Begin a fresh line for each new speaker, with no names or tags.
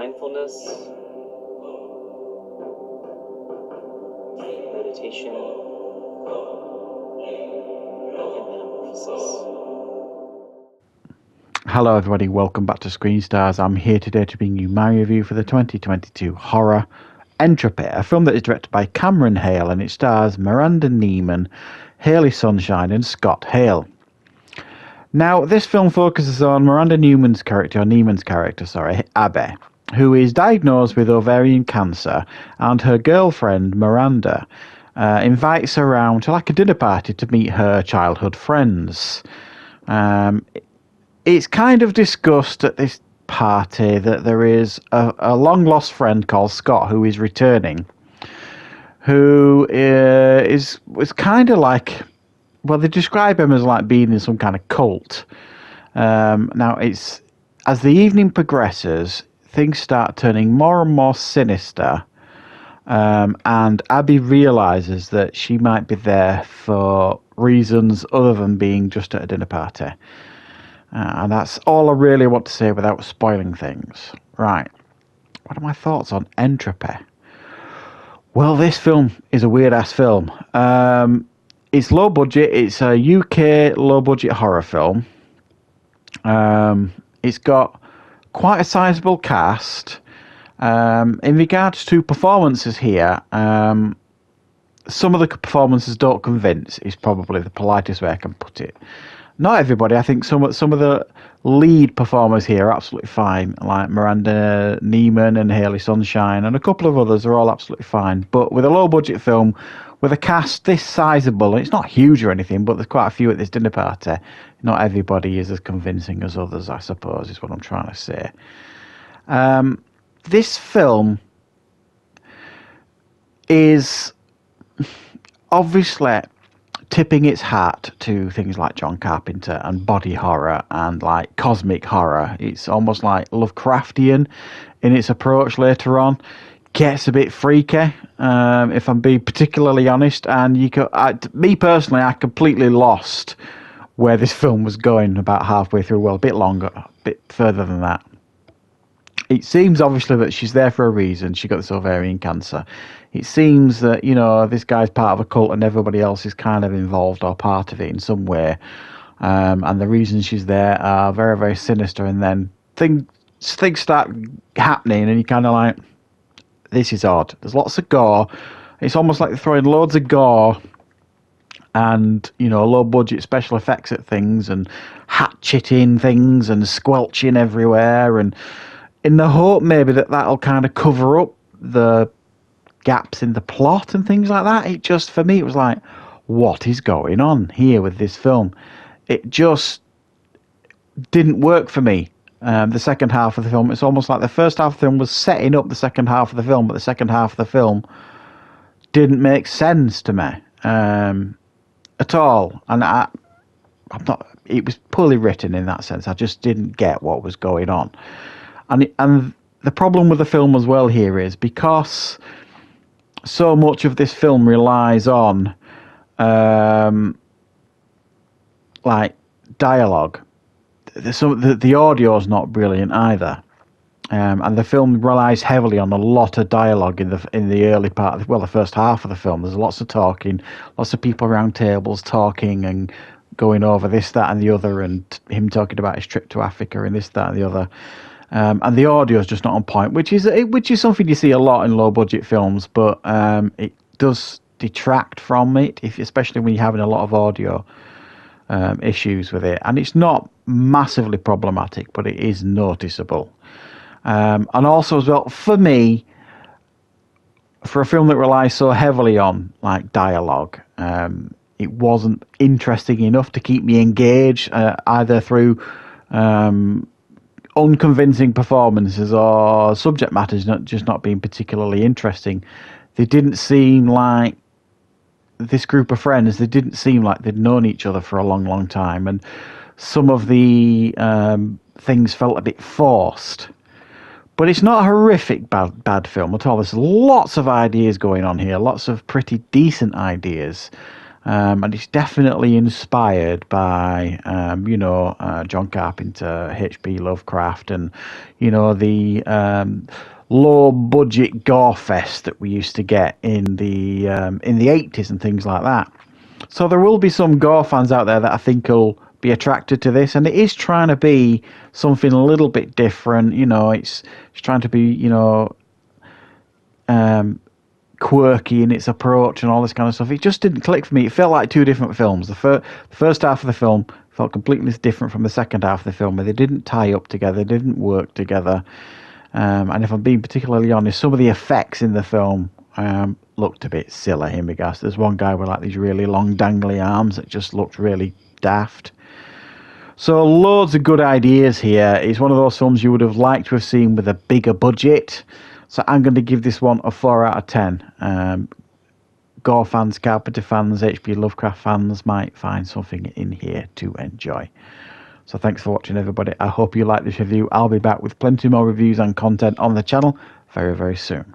mindfulness, meditation, and metamorphosis.
Hello everybody, welcome back to Screenstars. I'm here today to bring you my review for the 2022 horror Entropy, a film that is directed by Cameron Hale and it stars Miranda Neiman, Hayley Sunshine and Scott Hale. Now, this film focuses on Miranda Neiman's character, Abby, who is diagnosed with ovarian cancer, and her girlfriend, Miranda, invites her around to like a dinner party to meet her childhood friends. It's kind of discussed at this party that there is a long-lost friend called Scott who is returning, who was kind of like, well, they describe him as like being in some kind of cult. Now, it's as the evening progresses, things start turning more and more sinister, and Abby realizes that she might be there for reasons other than being just at a dinner party. And that's all I really want to say without spoiling things. Right. What are my thoughts on Entropy? Well, this film is a weird-ass film. It's low budget. It's a UK low-budget horror film. It's got quite a sizable cast. In regards to performances here, some of the performances don't convince, is probably the politest way I can put it. Not everybody. I think some of the lead performers here are absolutely fine, like Miranda Neiman and Hayley Sunshine, and a couple of others are all absolutely fine. But with a low-budget film, with a cast this sizable, it's not huge or anything, but there's quite a few at this dinner party. Not everybody is as convincing as others, I suppose, is what I'm trying to say. This film is obviously tipping its hat to things like John Carpenter and body horror and like cosmic horror. It's almost like Lovecraftian in its approach later on. Gets a bit freaky, if I'm being particularly honest. And me personally, I completely lost where this film was going about halfway through. Well, a bit longer, a bit further than that. It seems obviously that she's there for a reason. She got this ovarian cancer. It seems that, this guy's part of a cult and everybody else is kind of involved or part of it in some way. And the reasons she's there are very, very sinister. And then things start happening and you're kind of like, this is odd. There's lots of gore. It's almost like they're throwing loads of gore and, low budget special effects at things and hatcheting things and squelching everywhere. And in the hope maybe that'll kind of cover up the gaps in the plot and things like that. It just, for me, it was like, what is going on here with this film? It just didn't work for me. The second half of the film, it's almost like the first half of the film was setting up the second half of the film, but the second half of the film didn't make sense to me at all. And it was poorly written in that sense. I just didn't get what was going on. And the problem with the film as well here is because so much of this film relies on like dialogue. The audio's not brilliant either, and the film relies heavily on a lot of dialogue in the early part. The first half of the film. There's lots of talking, lots of people around tables talking and going over this, that, and the other, and him talking about his trip to Africa and this, that, and the other. And the audio is just not on point, which is something you see a lot in low budget films, but it does detract from it, especially when you're having a lot of audio issues with it. And it's not massively problematic, but it is noticeable. And also as well, for me, for a film that relies so heavily on like dialogue, it wasn't interesting enough to keep me engaged, either through unconvincing performances or subject matters not being particularly interesting. They didn't seem like this group of friends. They didn't seem like they'd known each other for a long, long time, and some of the things felt a bit forced. But it's not a horrific bad film at all. There's lots of ideas going on here, lots of pretty decent ideas. And it's definitely inspired by, John Carpenter, H.P. Lovecraft, and, the low budget gore fest that we used to get in the 80s and things like that. So there will be some gore fans out there that I think will be attracted to this, and it is trying to be something a little bit different. It's trying to be, quirky in its approach and all this kind of stuff. It just didn't click for me. It felt like two different films. The first half of the film felt completely different from the second half of the film, where they didn't tie up together, they didn't work together. And if I'm being particularly honest, some of the effects in the film looked a bit silly in regards. There's one guy with like these really long dangly arms that just looked really daft. So loads of good ideas here. It's one of those films you would have liked to have seen with a bigger budget. So I'm going to give this one a 4 out of 10. Gore fans, Carpenter fans, H.P. Lovecraft fans might find something in here to enjoy. So thanks for watching, everybody. I hope you like this review. I'll be back with plenty more reviews and content on the channel very, very soon.